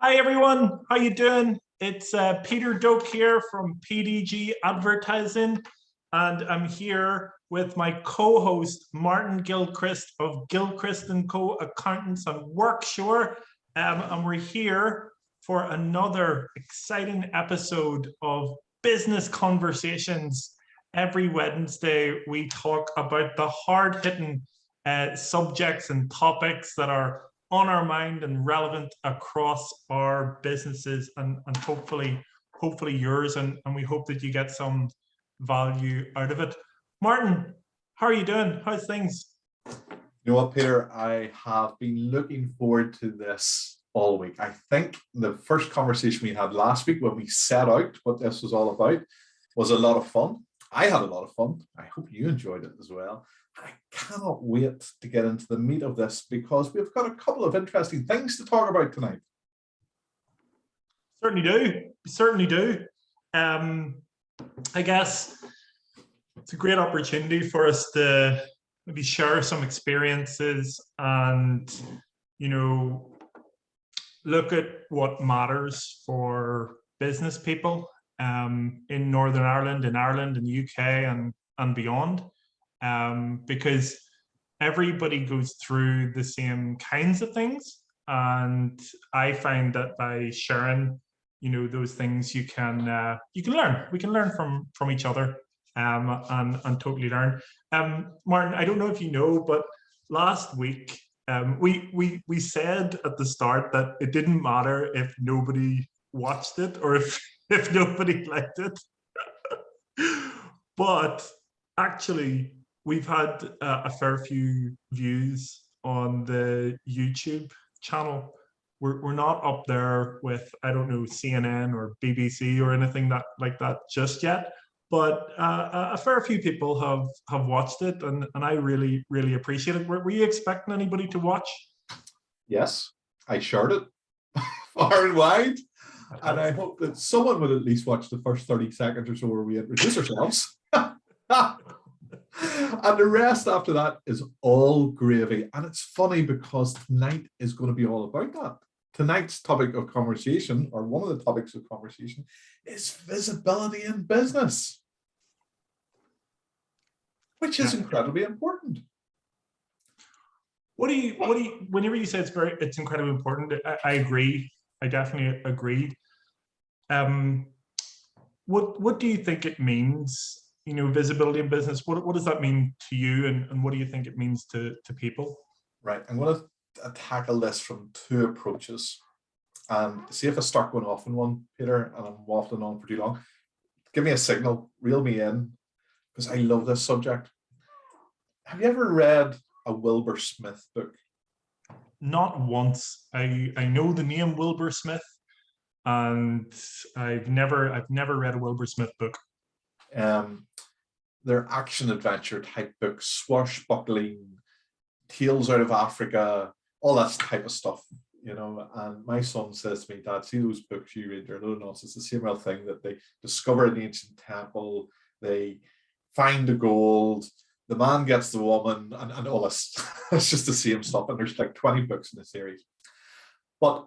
Hi everyone, how you doing? It's Peter Doak here from PDG Advertising, and I'm here with my co-host Martin Gilchrist of Gilchrist and Co. Accountants and Workshore, and we're here for another exciting episode of Business Conversations. Every Wednesday, we talk about the hard-hitting subjects and topics that are on our mind and relevant across our businesses and hopefully yours, and we hope that you get some value out of it. Martin, how are you doing? How's things? You know what, Peter? I have been looking forward to this all week. I think the first conversation we had last week when we set out what this was all about was a lot of fun. I had a lot of fun. I hope you enjoyed it as well. I cannot wait to get into the meat of this because we've got a couple of interesting things to talk about tonight. Certainly do. I guess it's a great opportunity for us to maybe share some experiences and, look at what matters for business people in Northern Ireland, in Ireland, in the UK and beyond. Because everybody goes through the same kinds of things, and I find that by sharing, those things, you can learn. We can learn from each other, and totally learn. Martin, I don't know if you know, but last week we said at the start that it didn't matter if nobody watched it or if nobody liked it, but actually, we've had a fair few views on the YouTube channel. We're not up there with, I don't know, CNN or BBC or anything like that just yet, but a fair few people have watched it, and I really appreciate it. Were you expecting anybody to watch? Yes, I shared it far and wide, and I hope that someone would at least watch the first 30 seconds or so where we introduce ourselves. And the rest after that is all gravy. And it's funny because tonight is going to be all about that. Tonight's topic of conversation, or one of the topics of conversation, is visibility in business, which is incredibly important. What do you, whenever you say it's incredibly important, I agree. I definitely agree. What do you think it means? Visibility in business, what does that mean to you, and what do you think it means to people? Right, I'm going to tackle this from two approaches and see if I start going off in one, Peter, and I'm waffling on for too long. Give me a signal, reel me in, because I love this subject. Have you ever read a Wilbur Smith book? Not once. I know the name Wilbur Smith, and I've never read a Wilbur Smith book. They're action adventure type books, swashbuckling, tales out of Africa, all that type of stuff, and my son says to me, Dad, see those books you read, they're no nonsense. It's the same old thing, that they discover an ancient temple, they find the gold, the man gets the woman, and all this. It's just the same stuff, and there's like 20 books in the series. But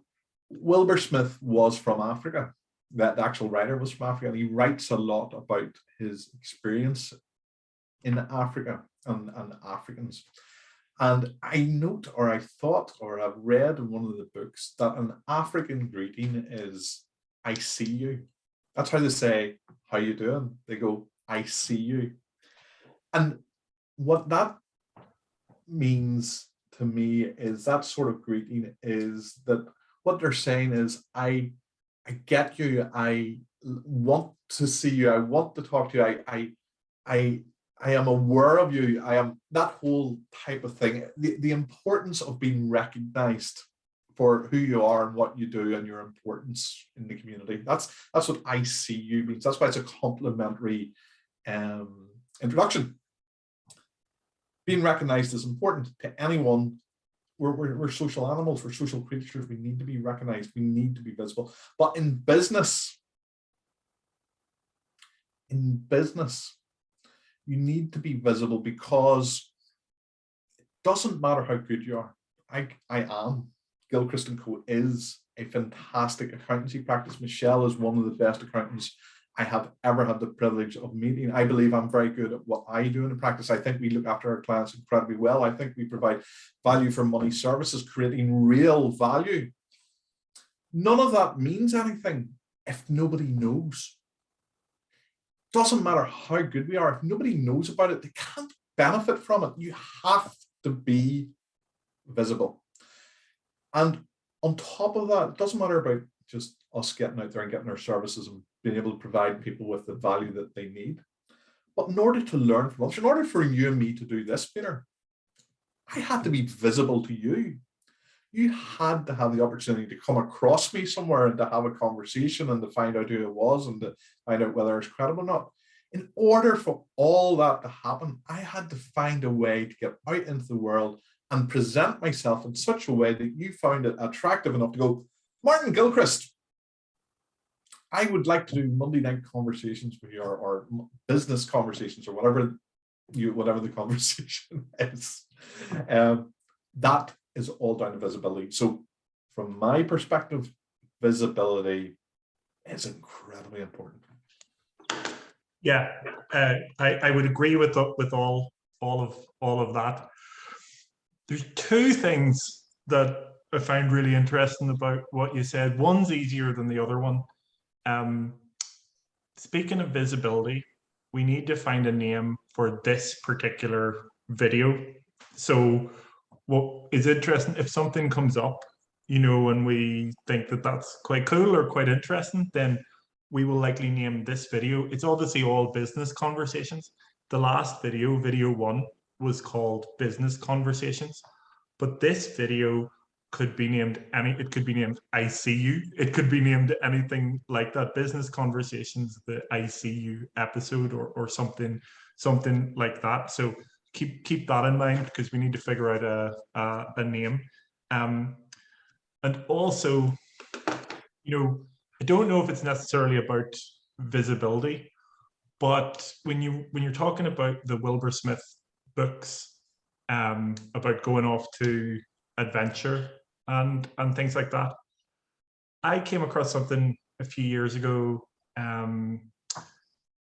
Wilbur Smith was from Africa. That the actual writer was from Africa, and he writes a lot about his experience in Africa and Africans. And I note, or I thought, or I've read in one of the books that an African greeting is, I see you. That's how they say, how you doing? They go, I see you. And what that means to me is that sort of greeting is that what they're saying is, I get you. I want to see you. I want to talk to you. I am aware of you. I am that whole type of thing. The importance of being recognized for who you are and what you do and your importance in the community. That's what I see you means. That's why it's a complimentary introduction. Being recognized is important to anyone. We're social animals, we're social creatures. We need to be recognized, we need to be visible. But in business, you need to be visible because it doesn't matter how good you are. I am. Gilchrist and Co. is a fantastic accountancy practice. Michelle is one of the best accountants I have ever had the privilege of meeting. I believe I'm very good at what I do in the practice. I think we look after our clients incredibly well. I think we provide value for money services, creating real value. None of that means anything if nobody knows. Doesn't matter how good we are, if nobody knows about it, they can't benefit from it. You have to be visible. And on top of that, it doesn't matter about just us getting out there and getting our services and being able to provide people with the value that they need. But in order to learn from us, in order for you and me to do this, Peter, I had to be visible to you. You had to have the opportunity to come across me somewhere and to have a conversation and to find out who it was and to find out whether it's credible or not. In order for all that to happen, I had to find a way to get out into the world and present myself in such a way that you found it attractive enough to go, Martin Gilchrist, I would like to do Monday night conversations with you, or business conversations, or whatever the conversation is. That is all down to visibility. So from my perspective, visibility is incredibly important. Yeah, I would agree with all of that. There's two things that I find really interesting about what you said. One's easier than the other one. Speaking of visibility, we need to find a name for this particular video. So what is interesting, if something comes up, you know, and we think that that's quite cool or quite interesting, then we will likely name this video. It's obviously all business conversations. The last video, video 1, was called Business Conversations, but this video could be named it could be named I See You. It could be named anything like that. Business Conversations, the I See You episode, or something like that. So keep that in mind, because we need to figure out a name. And also, you know, I don't know if it's necessarily about visibility, but when you're talking about the Wilbur Smith books, about going off to adventure and things like that, I came across something a few years ago.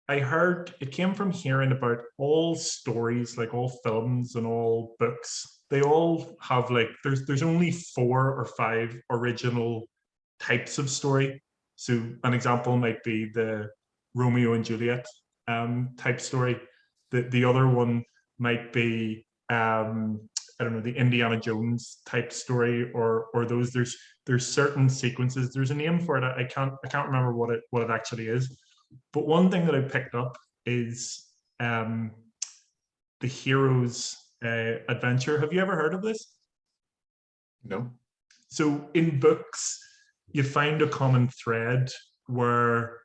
I heard it came from hearing about all stories, like all films and all books. They all have, like, there's only 4 or 5 original types of story. So an example might be the Romeo and Juliet type story. The other one might be I don't know, the Indiana Jones type story, or those. There's certain sequences. There's a name for it. I can't remember what it actually is. But one thing that I picked up is the hero's adventure. Have you ever heard of this? No. So in books, you find a common thread where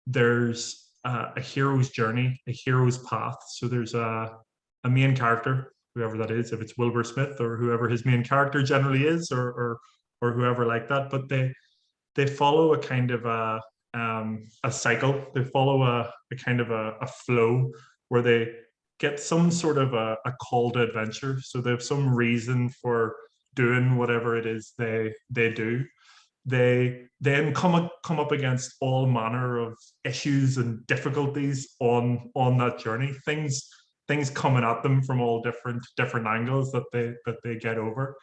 there's a hero's journey, a hero's path. So there's a main character, whoever that is, if it's Wilbur Smith or whoever his main character generally is, or whoever like that. But they follow a kind of a cycle. They follow a kind of a flow where they get some sort of a call to adventure. So they have some reason for doing whatever it is they do. They then come up against all manner of issues and difficulties on that journey. Things coming at them from all different angles that they get over.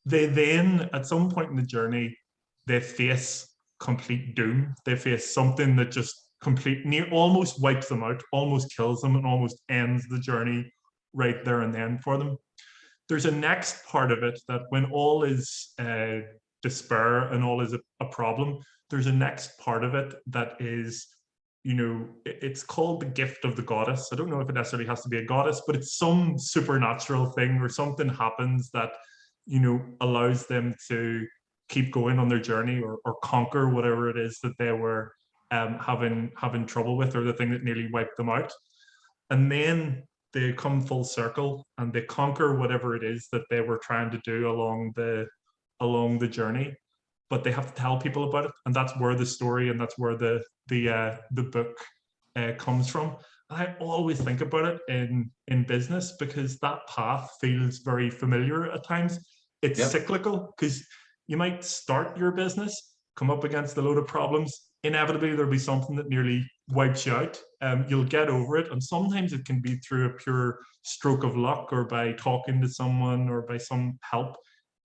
They then, at some point in the journey, they face complete doom. They face something that just almost wipes them out, almost kills them, and almost ends the journey right there and then for them. There's a next part of it that, when all is despair and all is a problem, there's a next part of it that is, you know, it's called the gift of the goddess. I don't know if it necessarily has to be a goddess, but it's some supernatural thing, or something happens that, you know, allows them to keep going on their journey, or conquer whatever it is that they were having trouble with, or the thing that nearly wiped them out. And then they come full circle and they conquer whatever it is that they were trying to do along the journey, but they have to tell people about it. And that's where the story, and that's where the book comes from. And I always think about it in business, because that path feels very familiar at times. It's cyclical, because You might start your business, come up against a load of problems. Inevitably, there'll be something that nearly wipes you out. You'll get over it. And sometimes it can be through a pure stroke of luck or by talking to someone or by some help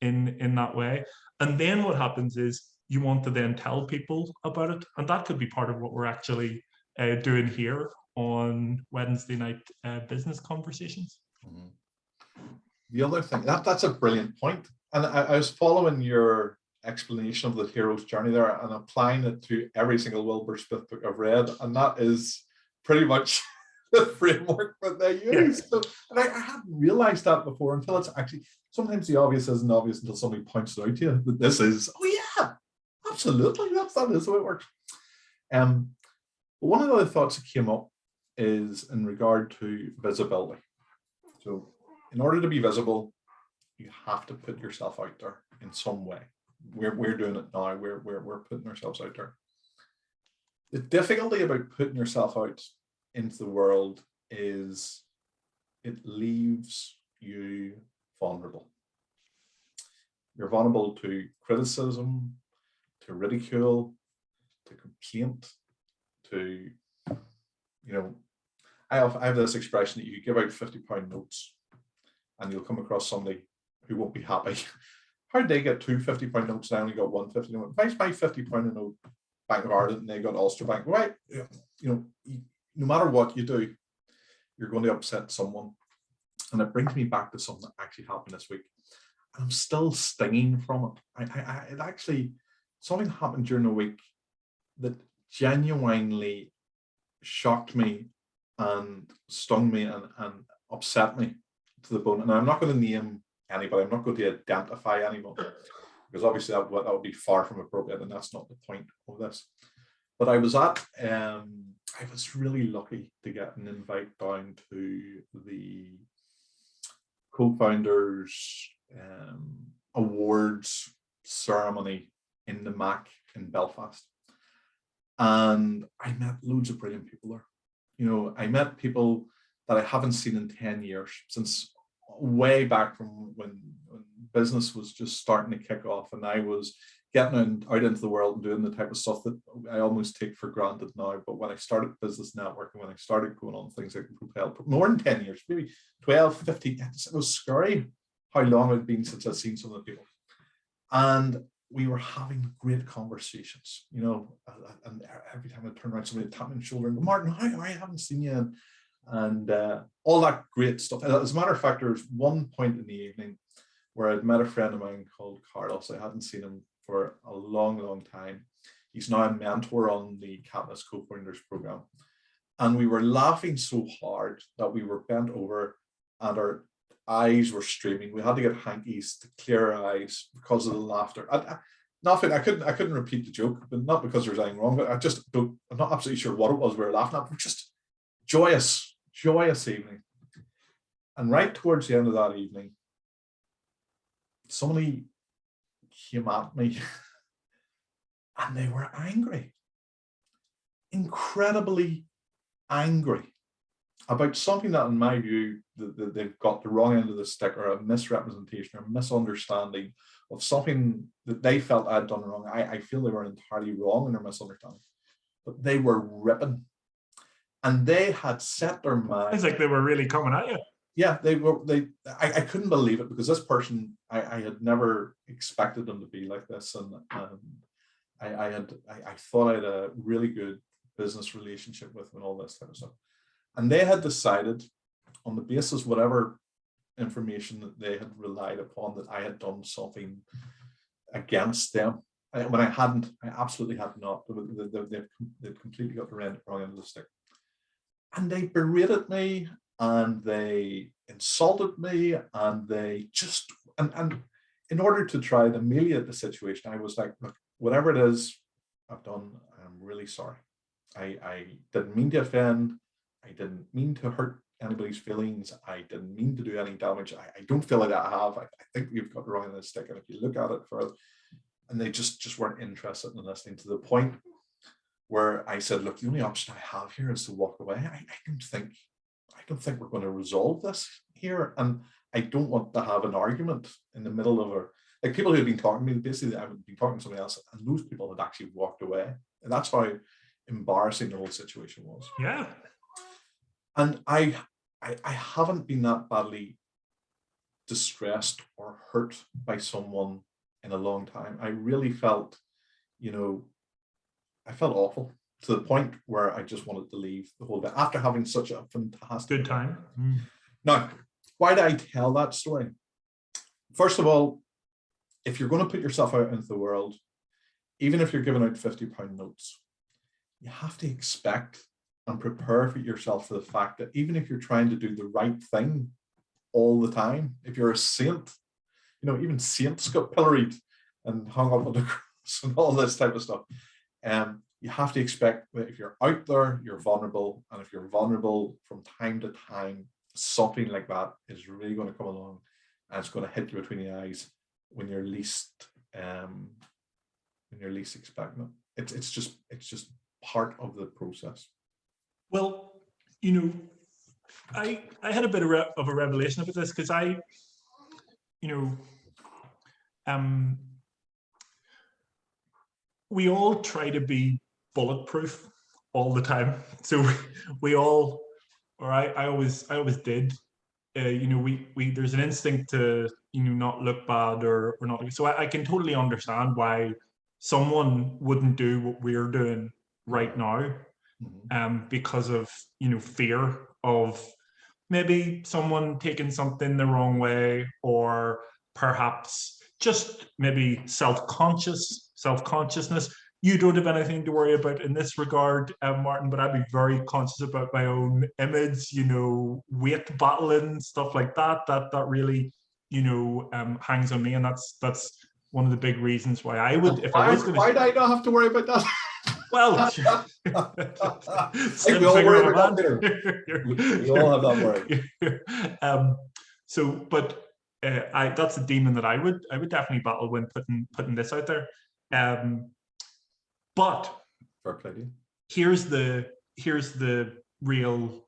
in that way. And then what happens is you want to then tell people about it. And that could be part of what we're actually doing here on Wednesday night business conversations. Mm-hmm. The other thing, that's a brilliant point. And I was following your explanation of the hero's journey there and applying it to every single Wilbur Smith book I've read. And that is pretty much the framework that they use. Yeah. So, and I hadn't realized that before until it's actually, sometimes the obvious isn't obvious until somebody points it out to you that this is, oh yeah, absolutely, that is the way it works. But one of the other thoughts that came up is in regard to visibility. So in order to be visible, you have to put yourself out there in some way. We're doing it now. We're putting ourselves out there. The difficulty about putting yourself out into the world is it leaves you vulnerable. You're vulnerable to criticism, to ridicule, to complaint, to, you know, I have this expression that you give out £50 notes and you'll come across somebody who won't be happy. How did they get two £50 notes and I only got one £50 note? If I buy £50 note, Bank of Ireland, and they got Ulster Bank, right? You know, no matter what you do, you're going to upset someone. And it brings me back to something that actually happened this week. I'm still stinging from it. It actually, something happened during the week that genuinely shocked me and stung me and upset me to the bone. And I'm not going to name anybody. I'm not going to identify anyone because obviously that would be far from appropriate, and that's not the point of this. But I was I was really lucky to get an invite down to the co-founders awards ceremony in the Mac in Belfast. And I met loads of brilliant people there. You know, I met people that I haven't seen in 10 years, since way back from when business was just starting to kick off and I was getting out into the world and doing the type of stuff that I almost take for granted now. But when I started business networking, when I started going on things like Propel, more than 10 years, maybe 12, 15, it was scary how long it had been since I'd seen some of the people. And we were having great conversations, you know, and every time I turn around, somebody would tap me on the shoulder and go, Martin, how I haven't seen you, and all that great stuff. And as a matter of fact, there was one point in the evening where I'd met a friend of mine called Carlos. I hadn't seen him for a long, long time. He's now a mentor on the Catalyst Co-Founders program. And we were laughing so hard that we were bent over and our eyes were streaming. We had to get hankies to clear our eyes because of the laughter. Nothing. I couldn't repeat the joke, but not because there was anything wrong. But I'm not absolutely sure what it was we were laughing at. We're just joyous evening. And right towards the end of that evening, somebody came at me and they were angry, incredibly angry about something that, in my view, they've got the wrong end of the stick, or a misrepresentation or misunderstanding of something that they felt I'd done wrong. I feel they were entirely wrong in their misunderstanding, but they were ripping. And they had set their mind. It's like they were really coming at you. Yeah, they were. I couldn't believe it, because this person, I had never expected them to be like this, and I thought I had a really good business relationship with them and all this type of stuff. And they had decided, on the basis of whatever information that they had relied upon, that I had done something against them. When I hadn't, I absolutely had not. They'd completely got the wrong end of the stick. And they berated me, and they insulted me, and they just, and in order to try to ameliorate the situation, I was like, look, whatever it is I've done, I'm really sorry. I didn't mean to offend. I didn't mean to hurt anybody's feelings. I didn't mean to do any damage. I don't feel like I have. I think we've got the wrong end of the stick. And if you look at it further, and they just weren't interested in listening, to the point where I said, look, the only option I have here is to walk away. I don't think we're going to resolve this here. And I don't want to have an argument in the middle of like people who had been talking to me, basically I would be talking to somebody else, and those people had actually walked away. And that's how embarrassing the whole situation was. Yeah. And I haven't been that badly distressed or hurt by someone in a long time. I really felt, I felt awful, to the point where I just wanted to leave the whole bit after having such a fantastic Good time. Now, why did I tell that story? First of all, if you're going to put yourself out into the world, even if you're giving out £50 notes, you have to expect and prepare for yourself for the fact that even if you're trying to do the right thing all the time, if you're a saint, even saints got pilloried and hung up on the cross and all this type of stuff. You have to expect that if you're out there, you're vulnerable. And if you're vulnerable from time to time, something like that is really going to come along, and it's going to hit you between the eyes when you're least expecting it. It's just part of the process. Well, I had a bit of a revelation about this, because we all try to be bulletproof all the time. So we all, or I always did. We there's an instinct to not look bad or not. So I can totally understand why someone wouldn't do what we're doing right now, because of fear of maybe someone taking something the wrong way, or perhaps just maybe self-consciousness. You don't have anything to worry about in this regard, Martin, but I'd be very conscious about my own image, weight battling, stuff like that. That really, hangs on me, and that's one of the big reasons why I would, if I was going to. Why do I not have to worry about that? Well, we all worry about that. We all have that worry. That's a demon that I would definitely battle when putting this out there. But here's the real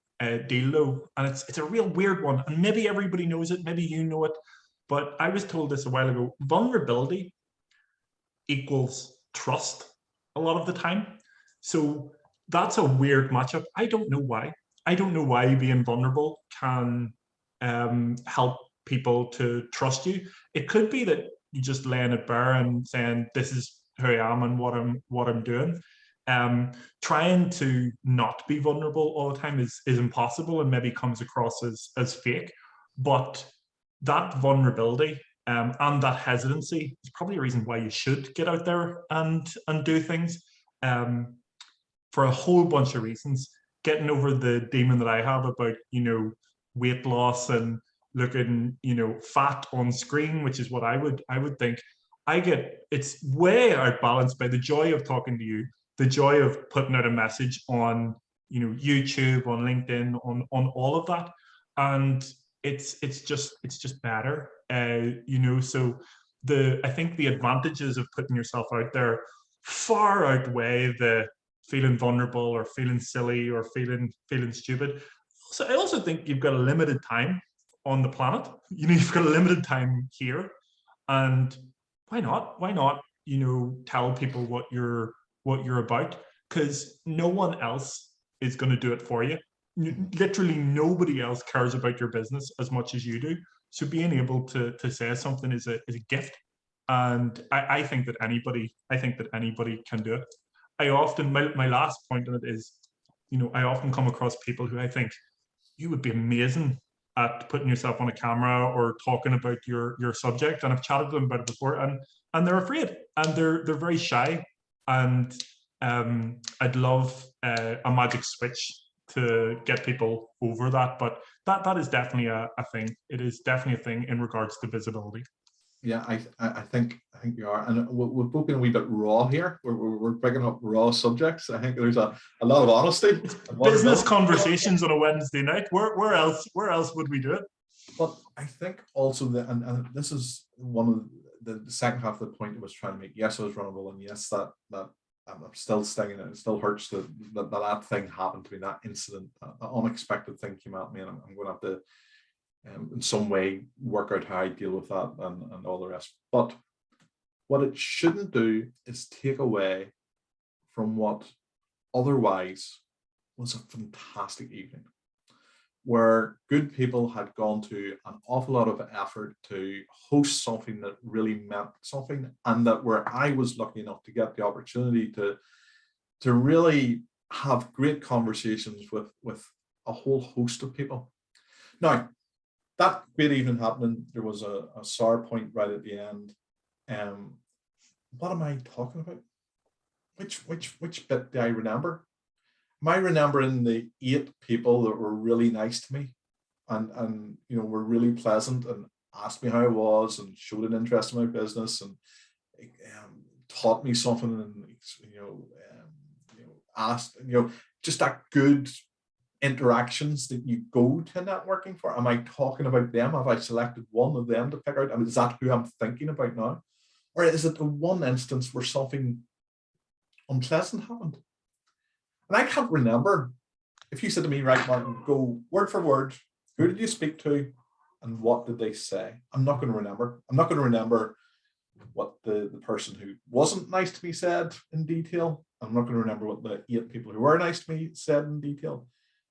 deal, though, and it's a real weird one, and maybe everybody knows it, maybe you know it, but I was told this a while ago. Vulnerability equals trust a lot of the time. So that's a weird matchup. I don't know why. I don't know why being vulnerable can help people to trust you. It could be that you just laying it bare and saying, this is who I am and what I'm doing. Trying to not be vulnerable all the time is impossible, and maybe comes across as fake. But that vulnerability and that hesitancy is probably a reason why you should get out there and do things, for a whole bunch of reasons. Getting over the demon that I have about weight loss and looking fat on screen, which is what I would think. It's way outbalanced by the joy of talking to you, the joy of putting out a message on YouTube, on LinkedIn, on all of that, and it's just better, So I think the advantages of putting yourself out there far outweigh the feeling vulnerable or feeling silly or feeling stupid. So I also think you've got a limited time on the planet. You've got a limited time here, and why not tell people what you're about, because no one else is going to do it for you. Literally nobody else cares about your business as much as you do. So being able to say something is a gift, and I think that anybody can do it. I often, my last point on it is, I often come across people who I think, you would be amazing at putting yourself on a camera or talking about your subject, and I've chatted to them about it before, and they're afraid, and they're very shy, and I'd love a magic switch to get people over that, but that is definitely a thing. It is definitely a thing in regards to visibility. Yeah, I think you are, and we've both been a wee bit raw here. We're bringing up raw subjects. I think there's a lot of honesty. Business conversations on a Wednesday night. Where else would we do it? But I think also that, and this is one of the second half of the point I was trying to make. Yes, I was vulnerable, and yes, that I'm still stinging it. It still hurts that thing happened to me. That incident, that unexpected thing came at me, and I'm going to have to in some way work out how I deal with that and all the rest. But what it shouldn't do is take away from what otherwise was a fantastic evening, where good people had gone to an awful lot of effort to host something that really meant something, and that where I was lucky enough to get the opportunity to really have great conversations with a whole host of people. Now, that great evening happening, there was a sour point right at the end. What am I talking about? Which bit do I remember? Am I remembering the 8 people that were really nice to me and were really pleasant and asked me how I was and showed an interest in my business and taught me something and asked just that good interactions that you go to networking for? Am I talking about them? Have I selected one of them to pick out? I mean, is that who I'm thinking about now? Or is it the one instance where something unpleasant happened? And I can't remember. If you said to me, right, Martin, go word for word, who did you speak to and what did they say? I'm not going to remember. I'm not going to remember what the person who wasn't nice to me said in detail. I'm not going to remember what the 8 people who were nice to me said in detail.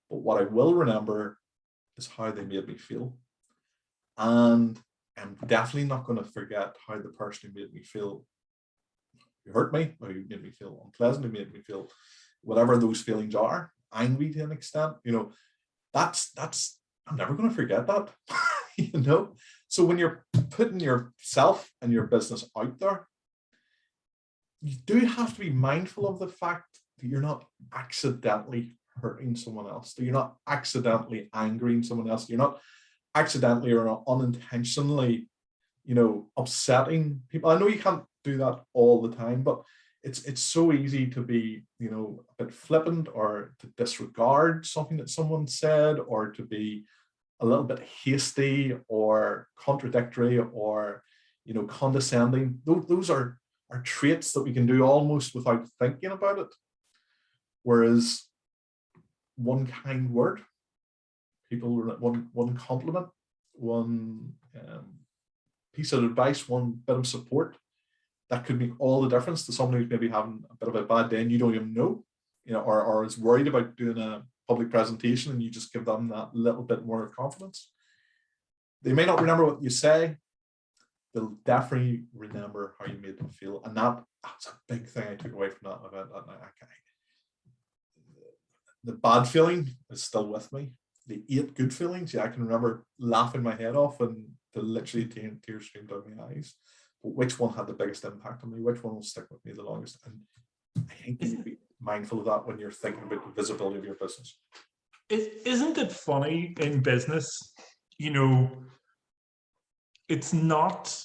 But what I will remember is how they made me feel. And I'm definitely not going to forget how the person who made me feel, who hurt me, or who made me feel unpleasant, who made me feel whatever those feelings are, angry to an extent, that's I'm never going to forget that. So when you're putting yourself and your business out there, you do have to be mindful of the fact that you're not accidentally hurting someone else, that you're not accidentally angering someone else, you're not accidentally or unintentionally upsetting people. I know you can't do that all the time, but it's so easy to be a bit flippant or to disregard something that someone said, or to be a little bit hasty or contradictory or condescending. Those are traits that we can do almost without thinking about it. Whereas one kind word, one compliment, one piece of advice, one bit of support, that could make all the difference to someone who's maybe having a bit of a bad day and you don't even know, or is worried about doing a public presentation, and you just give them that little bit more confidence. They may not remember what you say, they'll definitely remember how you made them feel. And that's a big thing I took away from that event that night. The bad feeling is still with me. The 8 good feelings, I can remember laughing my head off and literally tears streamed down my eyes. But which one had the biggest impact on me? Which one will stick with me the longest? And I think you need to be mindful of that when you're thinking about the visibility of your business. Isn't it funny in business? It's not.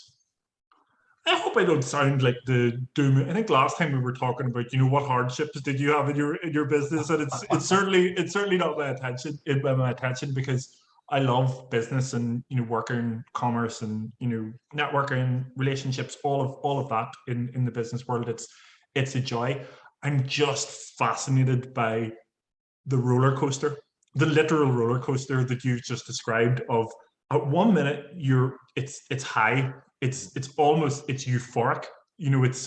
I hope I don't sound like the doom. I think last time we were talking about, what hardships did you have in your business, and it's certainly not my attention because I love business and working commerce and networking relationships, all of that in the business world. It's a joy. I'm just fascinated by the roller coaster, the literal roller coaster that you've just described. Of at one minute it's high, it's euphoric. It's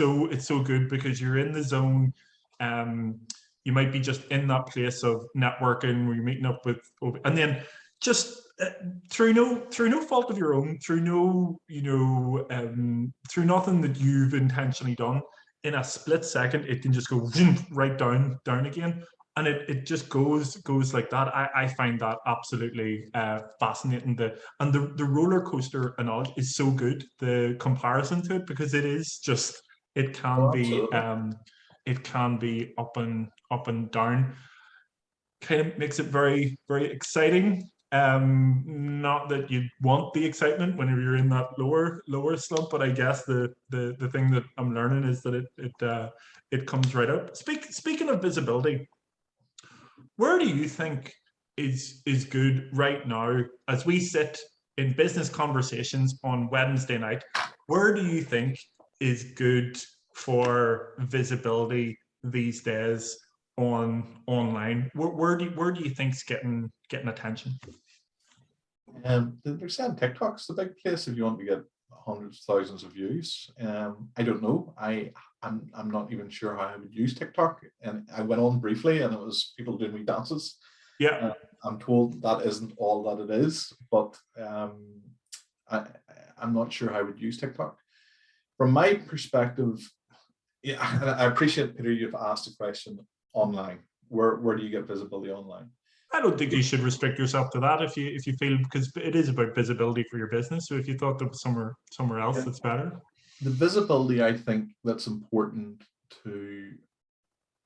so good because you're in the zone. You might be just in that place of networking where you're meeting up with, and then just through no fault of your own, through nothing that you've intentionally done, in a split second it can just go right down again, and it just goes like that. I find that absolutely fascinating. The roller coaster analogy is so good, the comparison to it, because it can be up and down. Kind of makes it very, very exciting. Not that you want the excitement whenever you're in that lower slump, but I guess the thing that I'm learning is that it comes right up. Speaking of visibility, where do you think is good right now as we sit in business conversations on Wednesday night? Where do you think is good for visibility these days online? Where do you think's getting attention? They're saying TikTok's the big place if you want to get hundreds of thousands of views. I don't know. I'm not even sure how I would use TikTok. And I went on briefly, and it was people doing wee dances. Yeah. I'm told that isn't all that it is, but I'm not sure how I would use TikTok. From my perspective, yeah, and I appreciate, Peter, you've asked a question online. Where do you get visibility online? I don't think you should restrict yourself to that if you feel, because it is about visibility for your business. So if you thought there was somewhere else that's better. The visibility, I think, that's important to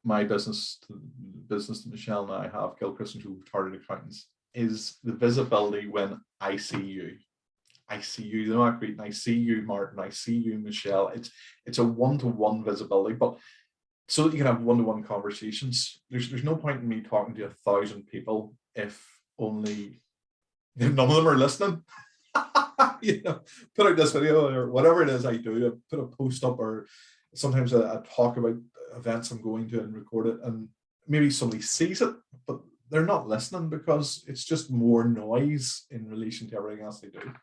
my business, the business that Michelle and I have, Gilchrist and Chartered Accountants, is the visibility when I see you. I see you, you know, I see you, Martin, I see you, Michelle. It's a one-to-one visibility, but so that you can have one-to-one conversations. There's no point in me talking to 1,000 people if only none of them are listening. You know, put out this video or whatever it is I do. I put a post up, or sometimes I talk about events I'm going to and record it, and maybe somebody sees it, but they're not listening because it's just more noise in relation to everything else they do.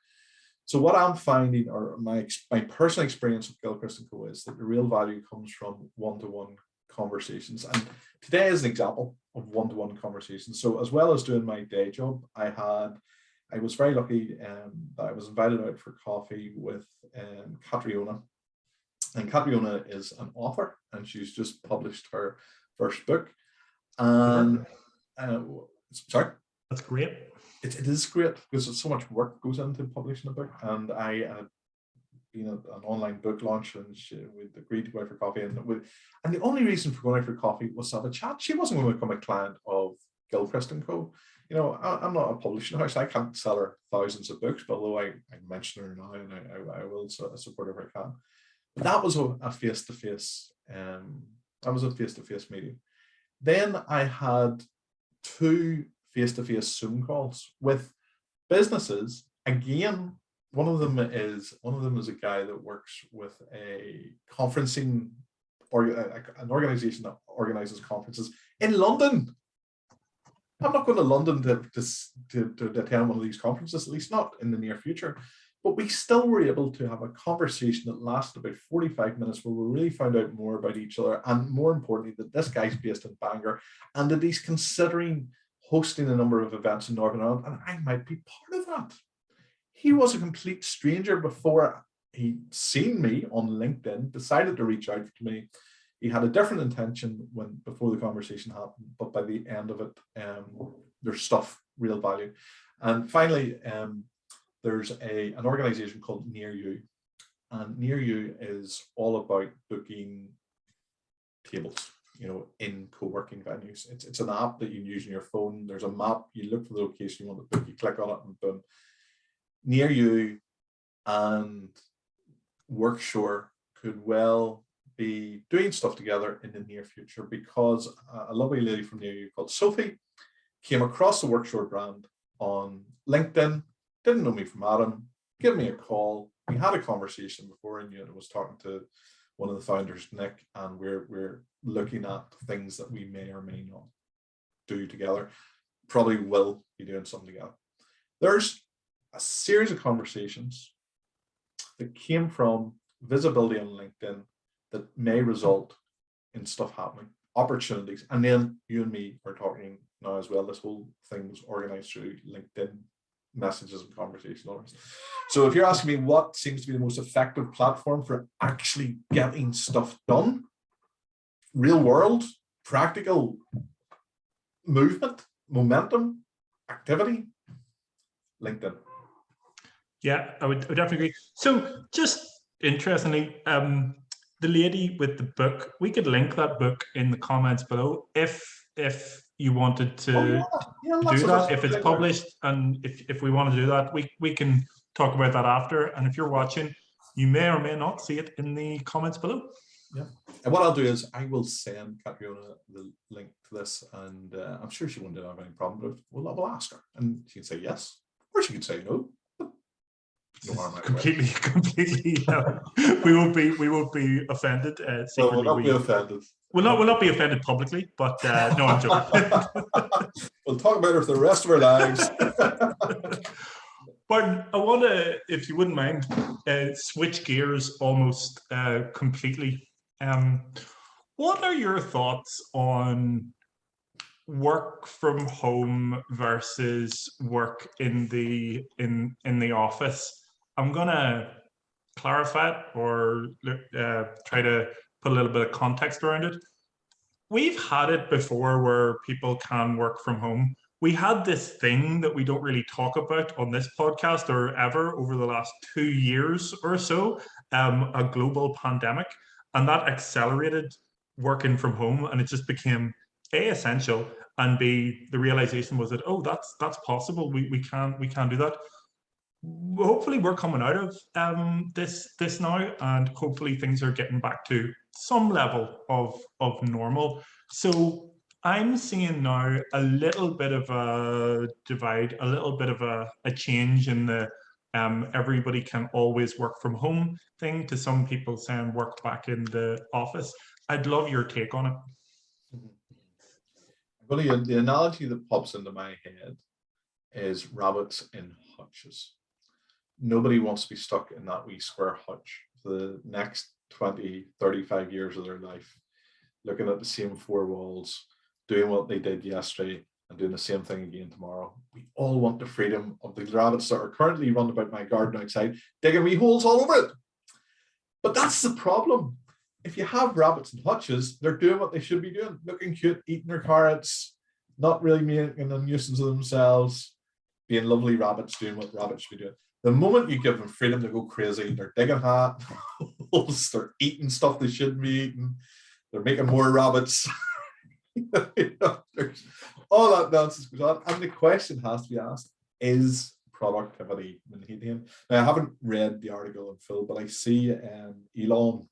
So what I'm finding, or my personal experience with Gilchrist & Co, is that the real value comes from one-to-one conversations. And today is an example of one-to-one conversations. So as well as doing my day job, I was very lucky that I was invited out for coffee with Catriona. And Catriona is an author, and she's just published her first book. And sorry? That's great. It is great because so much work goes into publishing a book, and I had been at an online book launch, and we'd agreed to go out for coffee, and the only reason for going out for coffee was to have a chat. She wasn't going to become a client of Gilchrist & Co. You know, I'm not a publishing house. I can't sell her thousands of books, but although I mention her now, and I will support her if I can. But that was a face-to-face. That was a face-to-face meeting. Then I had 2 face-to-face Zoom calls with businesses. Again, one of them is a guy that works with a conferencing, or an organization that organizes conferences in London. I'm not going to London to attend one of these conferences, at least not in the near future. But we still were able to have a conversation that lasted about 45 minutes, where we really found out more about each other, and more importantly, that this guy's based in Bangor, and that he's considering hosting a number of events in Northern Ireland, and I might be part of that. He was a complete stranger before he'd seen me on LinkedIn, decided to reach out to me. He had a different intention before the conversation happened, but by the end of it, there's stuff, real value. And finally, there's an organization called Near You, and Near You is all about booking tables, you know, in co-working venues. It's an app that you can use on your phone. There's a map, you look for the location you want to book, you click on it, and boom. Near You and Workshore could well be doing stuff together in the near future, because a lovely lady from Near You called Sophie came across the Workshore brand on LinkedIn, didn't know me from Adam, gave me a call. We had a conversation before, and I was talking to one of the founders, Nick, and we're looking at things that we may or may not do together. Probably will be doing something together. There's a series of conversations that came from visibility on LinkedIn that may result in stuff happening, opportunities. And then you and me are talking now as well. This whole thing was organized through LinkedIn messages and conversations. So if you're asking me what seems to be the most effective platform for actually getting stuff done, real world, practical movement, momentum, activity, LinkedIn. Yeah, I would definitely agree. So just interestingly, the lady with the book, we could link that book in the comments below if you wanted to do that, if it's published, and if we want to do that, we can talk about that after. And if you're watching, you may or may not see it in the comments below. Yeah, and what I'll do is I will send Catriona the link to this, and I'm sure she won't have any problem with it. We'll ask her, and she can say yes, or she can say no. No harm completely. We won't be offended. Secretly, we'll not be offended. We'll not be offended publicly, but no, I'm joking. We'll talk about it for the rest of our lives. Martin, I want to, if you wouldn't mind, switch gears almost completely. What are your thoughts on work from home versus work in the office? I'm gonna clarify it or try to put a little bit of context around it. We've had it before where people can work from home. We had this thing that we don't really talk about on this podcast or ever over the last 2 years or so, a global pandemic, and that accelerated working from home, and it just became A, essential, and B, the realization was that, oh, that's possible. We can do that. Hopefully we're coming out of this now, and hopefully things are getting back to some level of normal. So I'm seeing now a little bit of a divide, a little bit of a change in the everybody can always work from home thing to some people saying work back in the office. I'd love your take on it. Well, the analogy that pops into my head is rabbits in hutches. Nobody wants to be stuck in that wee square hutch for the next 20, 35 years of their life, looking at the same four walls, doing what they did yesterday and doing the same thing again tomorrow. We all want the freedom of the rabbits that are currently running about my garden outside, digging wee holes all over it. But that's the problem. If you have rabbits in hutches, they're doing what they should be doing, looking cute, eating their carrots, not really making a nuisance of themselves, being lovely rabbits, doing what rabbits should be doing. The moment you give them freedom to go crazy, they're digging holes, they're eating stuff they shouldn't be eating, they're making more rabbits. There's all that nonsense goes on. And the question has to be asked, is productivity maintained? Now, I haven't read the article in full, but I see Elon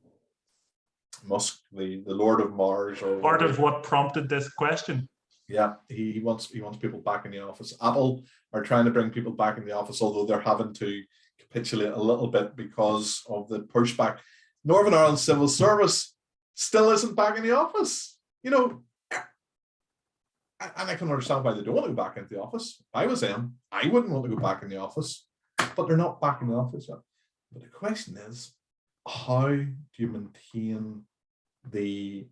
Musk, the Lord of Mars, or part of what prompted this question. Yeah, he wants people back in the office. Apple are trying to bring people back in the office, although they're having to capitulate a little bit because of the pushback. Northern Ireland Civil Service still isn't back in the office. You know, and I can understand why they don't want to go back into the office. If I was them, I wouldn't want to go back in the office, but they're not back in the office yet. But the question is, how do you maintain the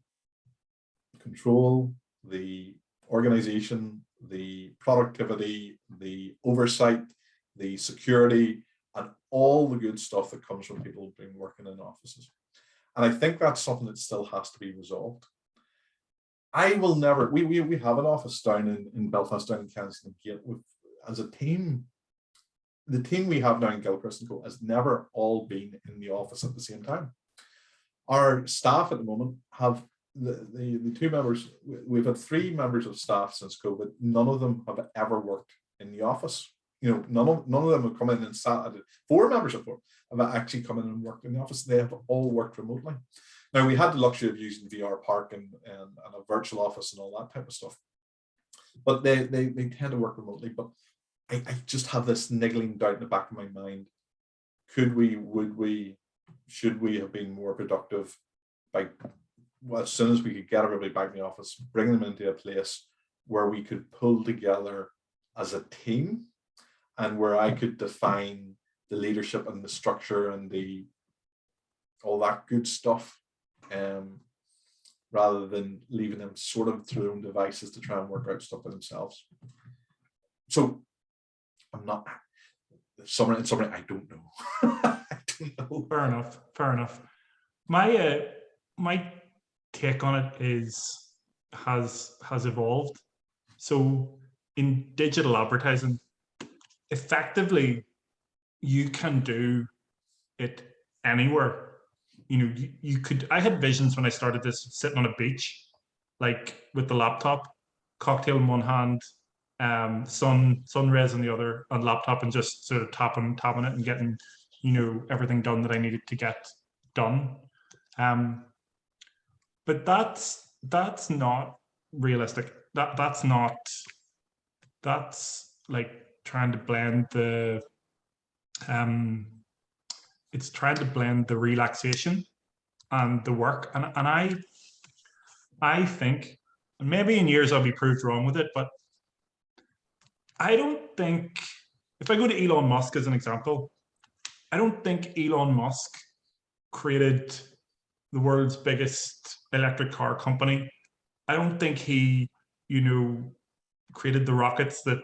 control, the organization, the productivity, the oversight, the security, and all the good stuff that comes from people being working in offices? And I think that's something that still has to be resolved. I will never, we have an office down in Belfast, down in Kensington Gate. As a team, the team we have now in Gilchrist and Co has never all been in the office at the same time. Our staff at the moment have the two members, we've had 3 members of staff since COVID. None of them have ever worked in the office. You know, none of them have come in and sat at it. 4 members of 4 have actually come in and worked in the office. They have all worked remotely. Now, we had the luxury of using VR Park and a virtual office and all that type of stuff, but they tend to work remotely. But I just have this niggling doubt in the back of my mind. Could we, would we, should we have been more productive by, well, as soon as we could get everybody back in the office, bring them into a place where we could pull together as a team and where I could define the leadership and the structure and all that good stuff, rather than leaving them sort of to their own devices to try and work out stuff by themselves. So I'm not, somebody I don't know. I don't know. Fair enough. My take on it has evolved. So in digital advertising, effectively, you can do it anywhere. You know, you could, I had visions when I started this sitting on a beach, like with the laptop, cocktail in one hand, sun rays on the other, on laptop, and just sort of tapping it and getting, you know, everything done that I needed to get done. But that's not realistic. That's like trying to blend the it's trying to blend the relaxation and the work. And I think, and maybe in years I'll be proved wrong with it, but I don't think if I go to Elon Musk as an example, I don't think Elon Musk created the world's biggest electric car company. I don't think he, created the rockets that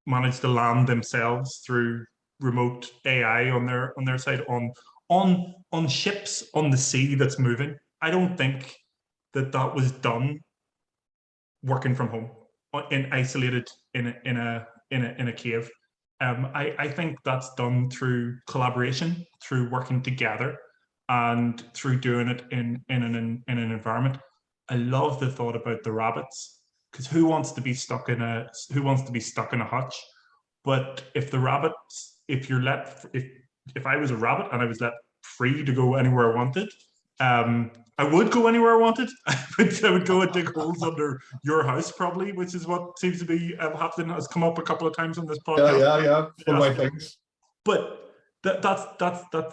managed to land themselves through remote AI on their side on ships on the sea that's moving. I don't think that was done working from home in isolated in a cave. I think that's done through collaboration, through working together, and through doing it in an environment. I love the thought about the rabbits, because who wants to be stuck in a hutch? But if the rabbits, if I was a rabbit and I was let free to go anywhere I wanted, I would go anywhere I wanted. I would go and dig holes under your house, probably, which is what seems to be happening. Has come up a couple of times on this podcast. Yeah. One of my things. But that's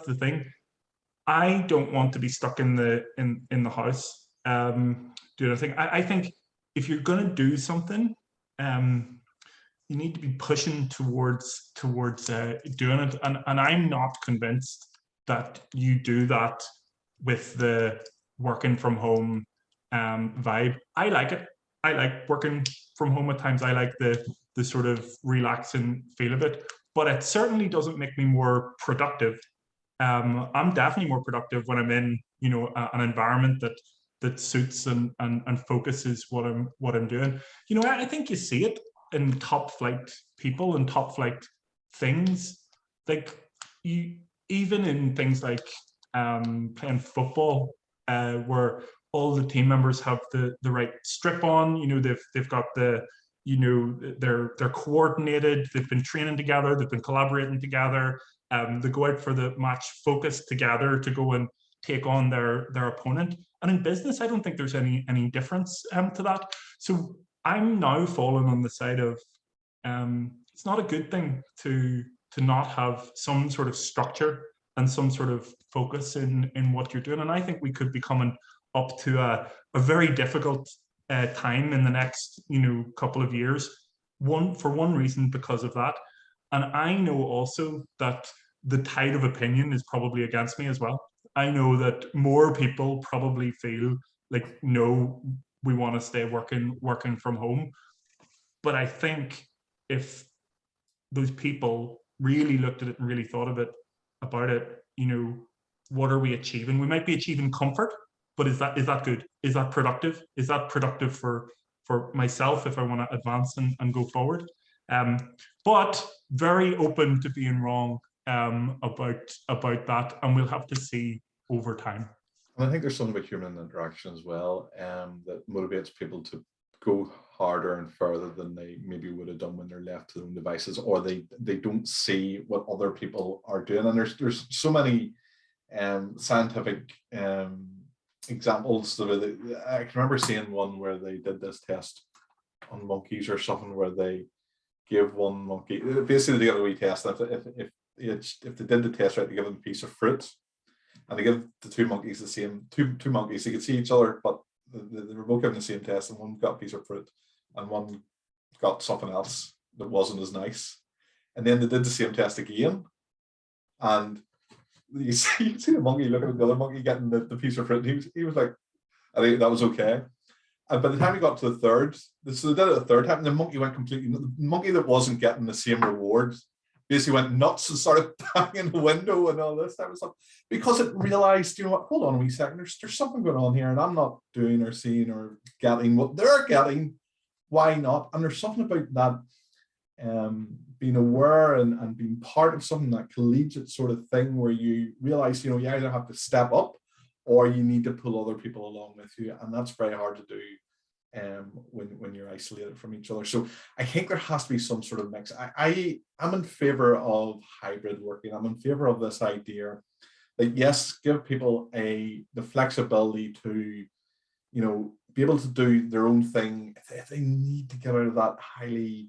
the thing. I don't want to be stuck in the house doing anything. I think if you're going to do something, you need to be pushing towards doing it. And I'm not convinced that you do that with the working from home vibe. I like it. I like working from home at times. I like the sort of relaxing feel of it, but it certainly doesn't make me more productive. I'm definitely more productive when I'm in, an environment that suits and focuses what I'm doing. I think you see it in top flight people and top flight things. Like even in things like playing football, where all the team members have the right strip on. They've got they're coordinated. They've been training together. They've been collaborating together. They go out for the match focused together to go and take on their opponent. And in business, I don't think there's any difference to that. So I'm now falling on the side of it's not a good thing to not have some sort of structure and some sort of focus in what you're doing. And I think we could be coming up to a very difficult time in the next couple of years. For one reason, because of that. And I know also that the tide of opinion is probably against me as well. I know that more people probably feel like, no, we want to stay working from home. But I think if those people really looked at it and really thought about it, what are we achieving? We might be achieving comfort, but is that good? Is that productive? Is that productive for myself if I want to advance and go forward? But very open to being wrong about that, and we'll have to see over time. And I think there's something about human interaction as well that motivates people to go harder and further than they maybe would have done when they're left to their own devices, or they don't see what other people are doing. And there's so many scientific examples. I can remember seeing one where they did this test on monkeys or something, where they give one monkey, basically they get a wee test. If they did the test right, they give them a piece of fruit, and they give the two monkeys the same, two monkeys, they could see each other, but they were both given the same test, and one got a piece of fruit and one got something else that wasn't as nice. And then they did the same test again, and you see the monkey looking at the other monkey getting the piece of fruit. He was like, I think that was okay. And by the time he got to the third, so they did it the third time, and the monkey went completely, the monkey that wasn't getting the same reward basically went nuts and started banging the window and all this type of stuff, because it realized, what, hold on a wee second, there's something going on here, and I'm not doing or seeing or getting what they're getting. Why not? And there's something about that being aware and being part of something, that collegiate sort of thing, where you realize, you either have to step up or you need to pull other people along with you, and that's very hard to do when you're isolated from each other. So I think there has to be some sort of mix. I'm in favor of hybrid working. I'm in favor of this idea that, yes, give people the flexibility to be able to do their own thing if they need to get out of that highly,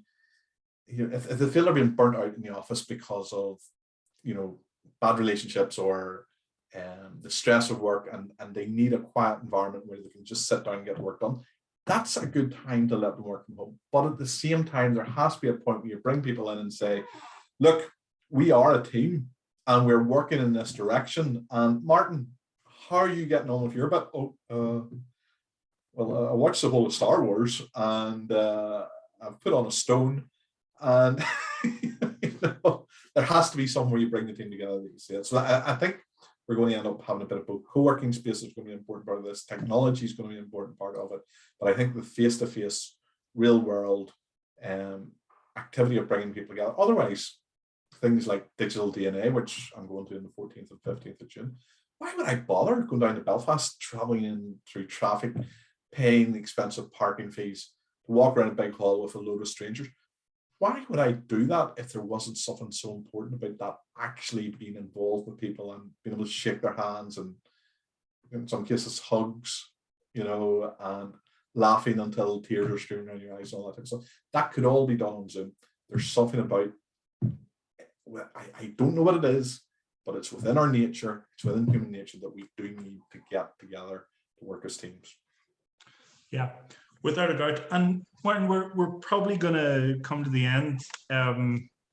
if they feel they're being burnt out in the office because of bad relationships or the stress of work, and they need a quiet environment where they can just sit down and get work done. That's a good time to let them work from home. But at the same time, there has to be a point where you bring people in and say, look, we are a team and we're working in this direction. And Martin, how are you getting on with your bit? Well, I watched the whole of Star Wars, and I've put on a stone, and there has to be somewhere you bring the team together. So I think we're going to end up having a bit of both. Co-working space is going to be an important part of this. Technology is going to be an important part of it. But I think the face-to-face, real-world activity of bringing people together. Otherwise, things like digital DNA, which I'm going to on the 14th and 15th of June. Why would I bother going down to Belfast, traveling in through traffic, paying the expensive parking fees, to walk around a big hall with a load of strangers? Why would I do that if there wasn't something so important about that, actually being involved with people and being able to shake their hands and, in some cases, hugs, and laughing until tears are streaming down your eyes and all that type of stuff. That could all be done on Zoom. There's something about, I don't know what it is, but it's within our nature, it's within human nature that we do need to get together to work as teams. Yeah, without a doubt. And Martin, we're probably going to come to the end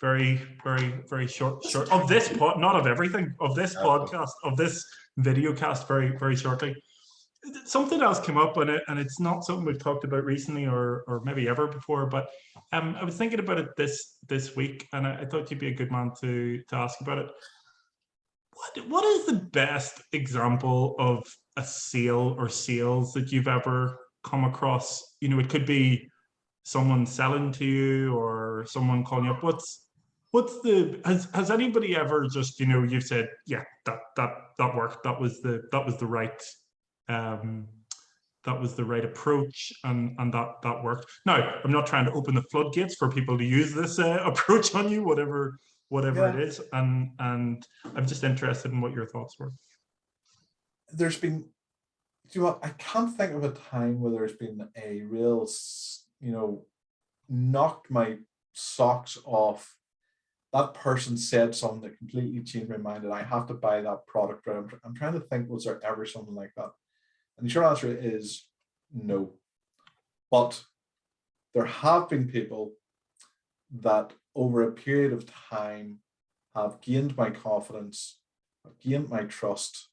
very, very, very short of this pod, not of everything, of this podcast, of this video cast very, very shortly. Something else came up, and it's not something we've talked about recently or maybe ever before, but I was thinking about it this week, and I thought you'd be a good man to ask about it. What is the best example of a sale or sales that you've ever come across? It could be someone selling to you or someone calling you up. Has anybody ever just, you've said, yeah, that worked. That was the right approach, and that worked. Now, I'm not trying to open the floodgates for people to use this approach on you, whatever it is, and I'm just interested in what your thoughts were. There's been, I can't think of a time where there's been a real, knocked my socks off. That person said something that completely changed my mind, and I have to buy that product. I'm trying to think, was there ever something like that? And the short answer is no. But there have been people that over a period of time have gained my confidence, have gained my trust,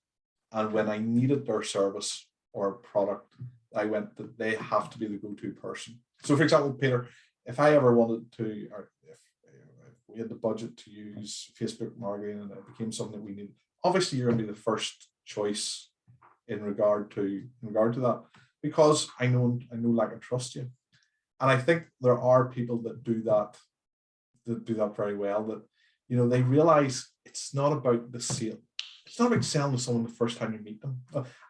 and when I needed their service or product, I went that they have to be the go-to person. So, for example, Peter, if I ever wanted to, or if we had the budget to use Facebook marketing and it became something that we needed, obviously you're going to be the first choice in regard to that, because I know I can trust you. And I think there are people that do that very well, that they realize it's not about the sale. It's not about selling to someone the first time you meet them.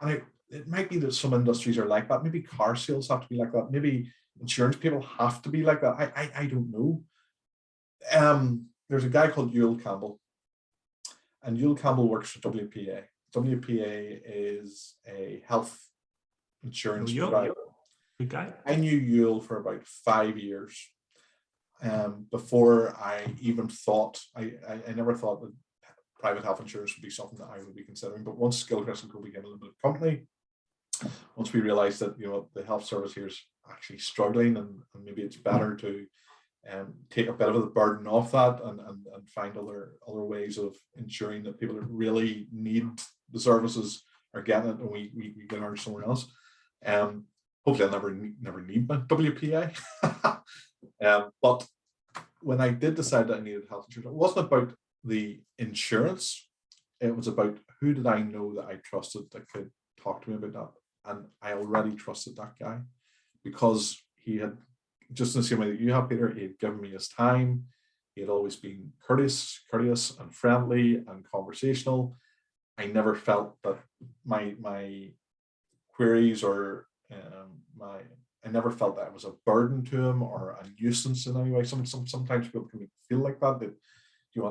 And it might be that some industries are like that. Maybe car sales have to be like that. Maybe insurance people have to be like that. I don't know. There's a guy called Yul Campbell, and Yul Campbell works for WPA. WPA is a health insurance provider. Good guy. I knew Yul for about 5 years. Before I even thought, I never thought that private health insurance would be something that I would be considering. But once Gilchrist and Co became a limited company, once we realized that the health service here is actually struggling, and maybe it's better to take a bit of the burden off that and find other ways of ensuring that people that really need the services are getting it, and we get ours somewhere else. Hopefully I'll never need my WPA. But when I did decide that I needed health insurance, it wasn't about the insurance. It was about who did I know that I trusted that could talk to me about that. And I already trusted that guy because he had, just in the same way that you have, Peter, he had given me his time. He had always been courteous and friendly and conversational. I never felt that my queries or I never felt that it was a burden to him or a nuisance in any way. Sometimes people can feel like that. That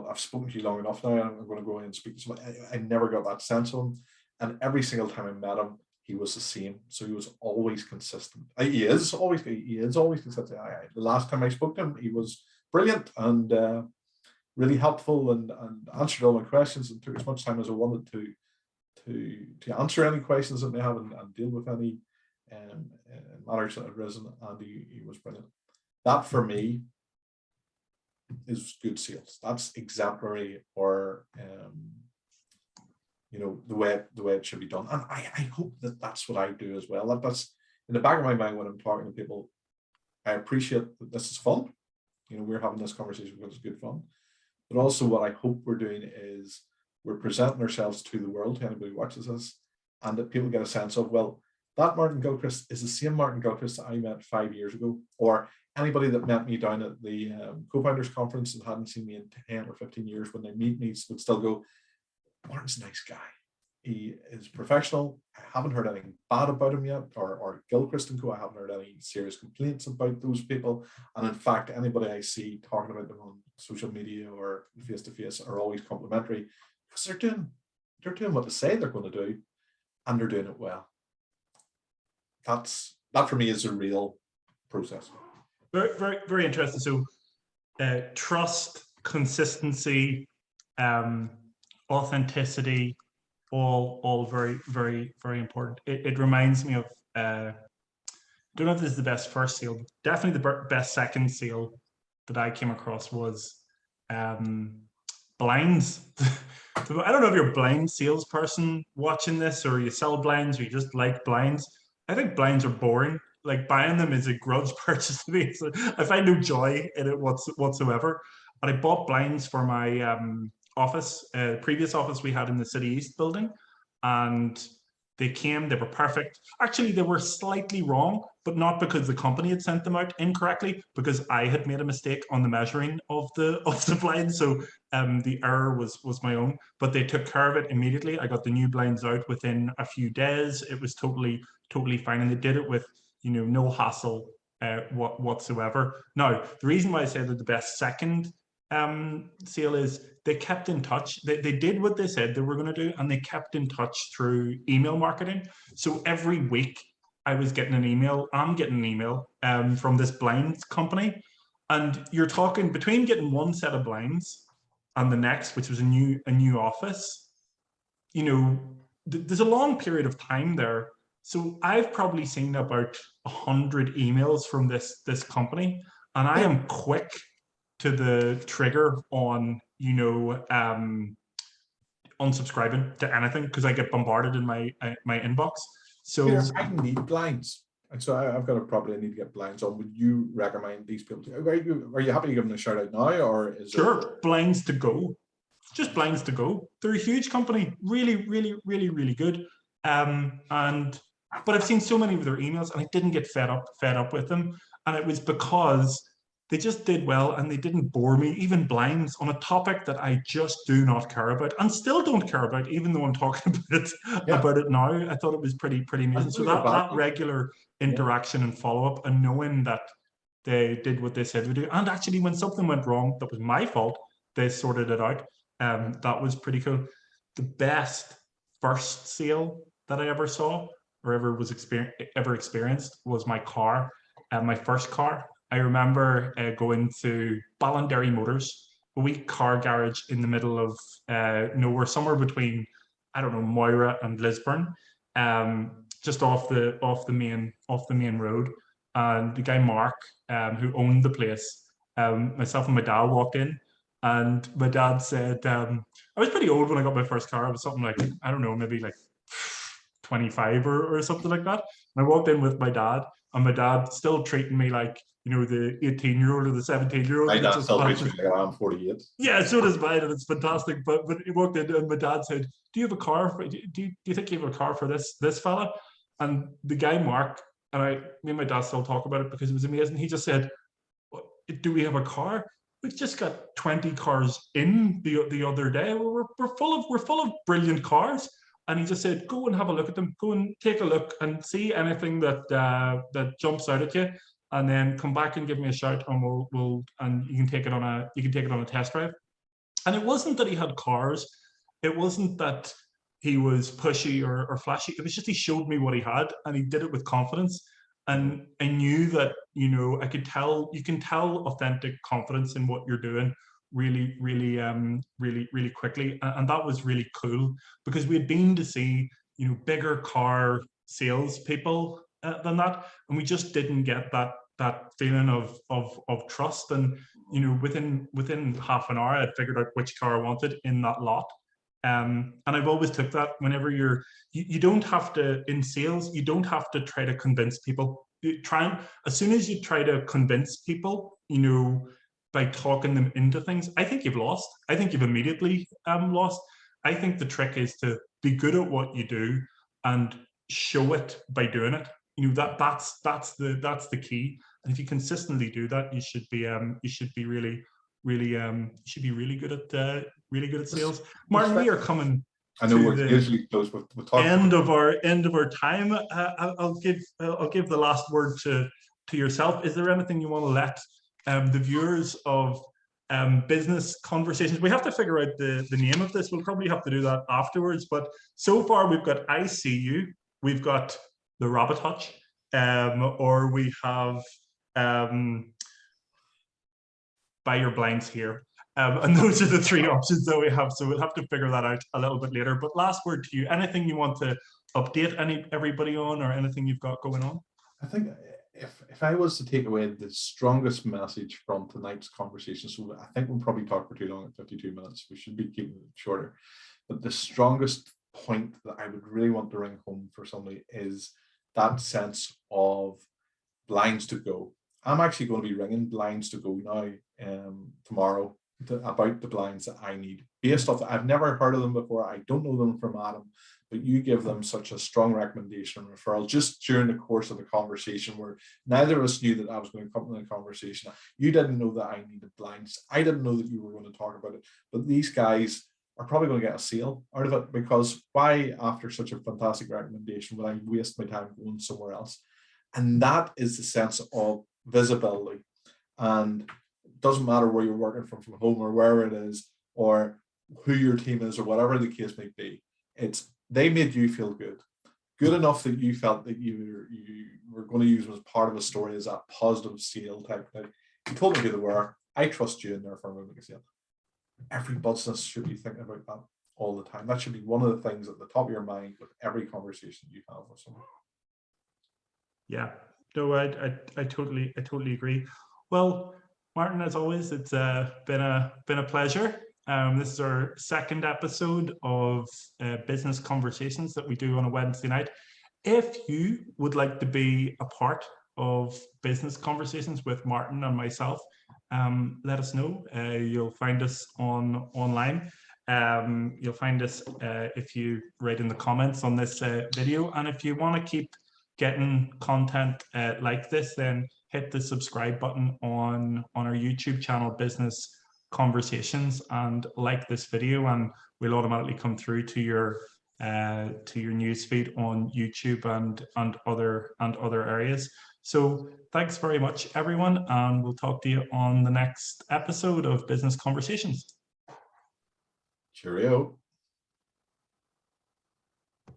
I've spoken to you long enough now, and I'm going to go in and speak to someone. I never got that sense of him, and every single time I met him, he was the same. So he was always consistent. He is always consistent. The last time I spoke to him, he was brilliant and really helpful and answered all my questions and took as much time as I wanted to answer any questions that they have and deal with any matters that have risen. And he was brilliant. That for me is good sales. That's exemplary, or the way it should be done. And I hope that that's what I do as well. That's in the back of my mind when I'm talking to people. I appreciate that this is fun. We're having this conversation because it's good fun. But also what I hope we're doing is we're presenting ourselves to the world, to anybody who watches us, and that people get a sense of, well, that Martin Gilchrist is the same Martin Gilchrist that I met 5 years ago, or anybody that met me down at the co-founders conference and hadn't seen me in 10 or 15 years, when they meet me, would still go, Martin's a nice guy. He is professional. I haven't heard anything bad about him yet, or Gilchrist and Co. I haven't heard any serious complaints about those people. And in fact, anybody I see talking about them on social media or face to face are always complimentary, because they're doing what they say they're going to do, and they're doing it well. That for me is a real process. Very, very, very interesting. So, trust, consistency, authenticity, all very, very, very important. It reminds me of, I don't know if this is the best first seal, but definitely the best second seal that I came across was blinds. I don't know if you're a blind salesperson watching this, or you sell blinds, or you just like blinds. I think blinds are boring. Like, buying them is a grudge purchase to me. So I find no joy in it whatsoever. But I bought blinds for my office, previous office we had in the City East building, and they were perfect. Actually, they were slightly wrong, but not because the company had sent them out incorrectly, because I had made a mistake on the measuring of the blinds. So the error was my own, but they took care of it immediately. I got the new blinds out within a few days. It was totally fine, and they did it with no hassle whatsoever. Now, the reason why I say that the best second sale is they kept in touch. They did what they said they were going to do, and they kept in touch through email marketing. So every week I was getting an email. I'm getting an email from this blinds company, and you're talking between getting one set of blinds and the next, which was a new office. There's a long period of time there. So I've probably seen about 100 emails from this company, and I am quick to the trigger on unsubscribing to anything, because I get bombarded in my inbox. So Peter, I need blinds, and so I've got a property I need to get blinds on. Would you recommend these people? Are you happy to give them a shout out now, or is sure, Blinds to Go? Just Blinds to Go. They're a huge company, really, really, really, really good. But I've seen so many of their emails, and I didn't get fed up with them, and it was because they just did well, and they didn't bore me, even blinds, on a topic that I just do not care about, and still don't care about, even though I'm talking about it now. I thought it was pretty amazing. So that regular interaction and follow-up, and knowing that they did what they said they would do, and actually when something went wrong that was my fault, they sorted it out. That was pretty cool. The best first sale that I ever saw, or ever experienced, was my car, my first car. I remember going to Ballinderry Motors, a wee car garage in the middle of nowhere, somewhere between, I don't know, Moira and Lisburn, just off the main road. And the guy Mark, who owned the place, myself and my dad walked in, and my dad said, I was pretty old when I got my first car. I was something like, I don't know, maybe like 25 or something like that. And I walked in with my dad, and my dad still treating me like, the 18-year-old or the 17-year-old. My dad still treats me like I'm 48. Yeah, so does mine, and it's fantastic. But he walked in, and my dad said, "Do you have a car? Do you think you have a car for this fella?" And the guy Mark, and me and my dad still talk about it because it was amazing. He just said, "Do we have a car? We've just got 20 cars in the other day. We're full of brilliant cars." And he just said, "Go and have a look at them. Go and take a look and see anything that jumps out at you, and then come back and give me a shout, and you can take it on a test drive." And it wasn't that he had cars. It wasn't that he was pushy or flashy. It was just he showed me what he had, and he did it with confidence. And I knew that, I could tell, you can tell authentic confidence in what you're doing really, really, really quickly. And that was really cool, because we had been to see, bigger car sales people than that, and we just didn't get that that feeling of trust. And within half an hour, I figured out which car I wanted in that lot. And I've always took that whenever you don't have to, in sales, you don't have to try to convince people. As soon as you try to convince people, by talking them into things, I think you've lost. I think you've immediately lost. I think the trick is to be good at what you do and show it by doing it. That's the key. And if you consistently do that, you should be really good at sales. Martin, we are coming I know to we're the usually close. We'll talk end of our time. I'll give the last word to yourself. Is there anything you want to let the viewers of business conversations? We have to figure out the name of this. We'll probably have to do that afterwards. But so far, we've got I See You, we've got the Rabbit Hutch, or we have Buy Your Blinds Here. And those are the three options that we have. So we'll have to figure that out a little bit later. But last word to you. Anything you want to update everybody on, or anything you've got going on? I think if I was to take away the strongest message from tonight's conversation, so I think we'll probably talk for too long at 52 minutes. We should be keeping it shorter. But the strongest point that I would really want to bring home for somebody is that sense of blinds to go. I'm actually going to be ringing blinds to go now tomorrow about the blinds that I need, based off that I've never heard of them before. I don't know them from Adam, but you give them such a strong recommendation and referral just during the course of the conversation, where neither of us knew that I was going to come to the conversation. You didn't know that I needed blinds. I didn't know that you were going to talk about it, but these guys are probably going to get a sale out of it, because why, after such a fantastic recommendation, would I waste my time going somewhere else? And that is the sense of visibility. And it doesn't matter where you're working from home, or wherever it is, or who your team is, or whatever the case may be. They made you feel good enough that you felt that you were going to use them as part of a story, as a positive sale type thing. You told me who they were. I trust you, and therefore I'm going to make a sale. Every business should be thinking about that all the time. That should be one of the things at the top of your mind with every conversation you have with someone. Yeah, no, I totally agree. Well, Martin, as always, it's been a pleasure. This is our second episode of Business Conversations that we do on a Wednesday night. If you would like to be a part of Business Conversations with Martin and myself, let us know. You'll find us online. You'll find us if you write in the comments on this video. And if you want to keep getting content like this, then hit the subscribe button on our YouTube channel, Business Conversations, and like this video, and we'll automatically come through to your newsfeed on YouTube and other areas. So thanks very much, everyone, and we'll talk to you on the next episode of Business Conversations. Cheerio.